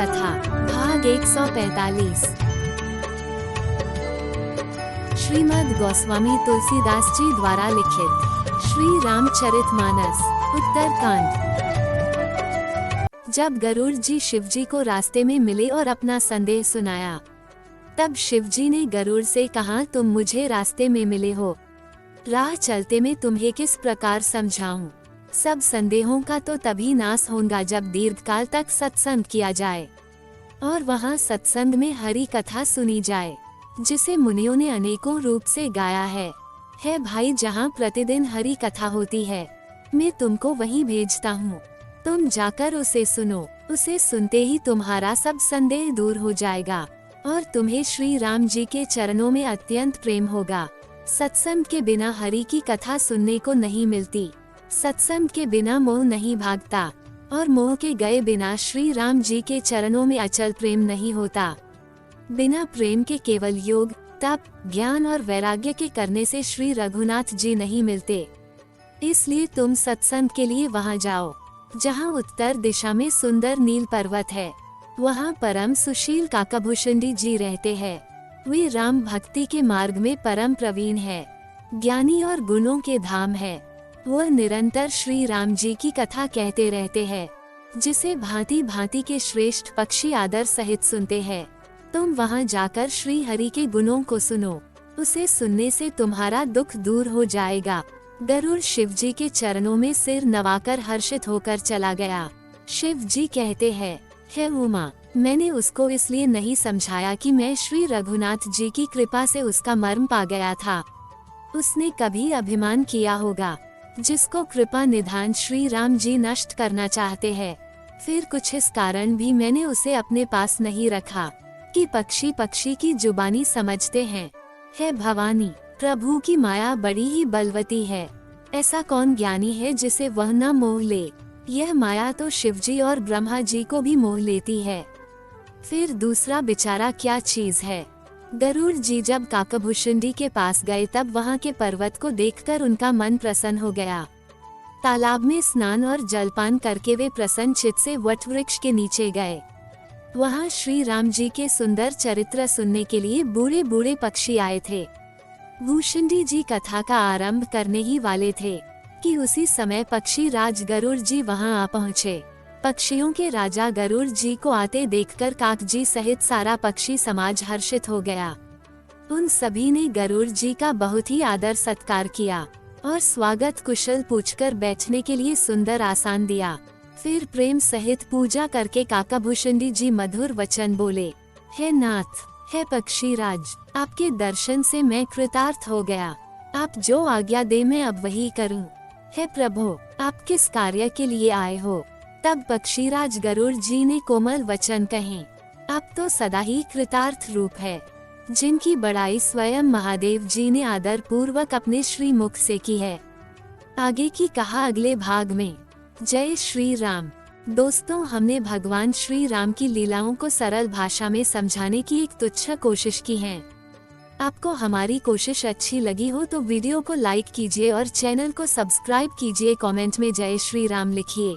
कथा भाग 145। श्रीमद् गोस्वामी तुलसीदास जी द्वारा लिखित श्री रामचरितमानस उत्तरकांड। जब गरुड़ जी शिव जी को रास्ते में मिले और अपना संदेह सुनाया, तब शिव जी ने गरुड़ से कहा, तुम मुझे रास्ते में मिले हो, राह चलते में तुम्हें किस प्रकार समझाऊं। सब संदेहों का तो तभी नाश होगा जब दीर्घकाल तक सत्संग किया जाए और वहाँ सत्संग में हरि कथा सुनी जाए, जिसे मुनियों ने अनेकों रूप से गाया है भाई, जहाँ प्रतिदिन हरि कथा होती है, मैं तुमको वहीं भेजता हूँ। तुम जाकर उसे सुनो। उसे सुनते ही तुम्हारा सब संदेह दूर हो जाएगा और तुम्हें श्री राम जी के चरणों में अत्यंत प्रेम होगा। सत्संग के बिना हरि की कथा सुनने को नहीं मिलती। सत्संग के बिना मोह नहीं भागता और मोह के गए बिना श्री राम जी के चरणों में अचल प्रेम नहीं होता। बिना प्रेम के केवल योग, तप, ज्ञान और वैराग्य के करने से श्री रघुनाथ जी नहीं मिलते। इसलिए तुम सत्संग के लिए वहां जाओ, जहां उत्तर दिशा में सुंदर नील पर्वत है। वहां परम सुशील काकाभूषणी जी रहते हैं। वे राम भक्ति के मार्ग में परम प्रवीण है, ज्ञानी और गुणों के धाम है। वह निरंतर श्री राम जी की कथा कहते रहते हैं, जिसे भांति भांति के श्रेष्ठ पक्षी आदर सहित सुनते हैं। तुम वहां जाकर श्री हरि के गुणों को सुनो। उसे सुनने से तुम्हारा दुख दूर हो जाएगा। गरुड़ शिव जी के चरणों में सिर नवाकर हर्षित होकर चला गया। शिव जी कहते हैं, हे उमा, मैंने उसको इसलिए नहीं समझाया कि मैं श्री रघुनाथ जी की कृपा से उसका मर्म पा गया था। उसने कभी अभिमान किया होगा, जिसको कृपा निधान श्री राम जी नष्ट करना चाहते हैं। फिर कुछ इस कारण भी मैंने उसे अपने पास नहीं रखा कि पक्षी पक्षी की जुबानी समझते हैं। हे भवानी, प्रभु की माया बड़ी ही बलवती है। ऐसा कौन ज्ञानी है जिसे वह न मोह ले। यह माया तो शिव जी और ब्रह्मा जी को भी मोह लेती है, फिर दूसरा बेचारा क्या चीज है। गरुड़ जी जब काकाभूषणी के पास गए, तब वहाँ के पर्वत को देखकर उनका मन प्रसन्न हो गया। तालाब में स्नान और जलपान करके वे प्रसन्न चित्त से वट वृक्ष के नीचे गए। वहाँ श्री राम जी के सुंदर चरित्र सुनने के लिए बूढ़े बूढ़े पक्षी आए थे। भूषणी जी कथा का आरंभ करने ही वाले थे कि उसी समय पक्षी राज गरुड़ जी वहाँ आ पहुँचे। पक्षियों के राजा गरुड़ जी को आते देखकर काक जी सहित सारा पक्षी समाज हर्षित हो गया। उन सभी ने गरुड़ जी का बहुत ही आदर सत्कार किया और स्वागत कुशल पूछकर बैठने के लिए सुंदर आसन दिया। फिर प्रेम सहित पूजा करके काकाभूषणी जी मधुर वचन बोले, हे नाथ, हे पक्षी राज, आपके दर्शन से मैं कृतार्थ हो गया। आप जो आज्ञा दे मैं अब वही करूं। हे प्रभु, आप किस कार्य के लिए आए हो। तब पक्षीराज गरुड़ जी ने कोमल वचन कहे, आप तो सदा ही कृतार्थ रूप है, जिनकी बड़ाई स्वयं महादेव जी ने आदर पूर्वक अपने श्री मुख से की है। आगे की कहा अगले भाग में। जय श्री राम। दोस्तों, हमने भगवान श्री राम की लीलाओं को सरल भाषा में समझाने की एक तुच्छ कोशिश की है। आपको हमारी कोशिश अच्छी लगी हो तो वीडियो को लाइक कीजिए और चैनल को सब्सक्राइब कीजिए। कमेंट में जय श्री राम लिखिए।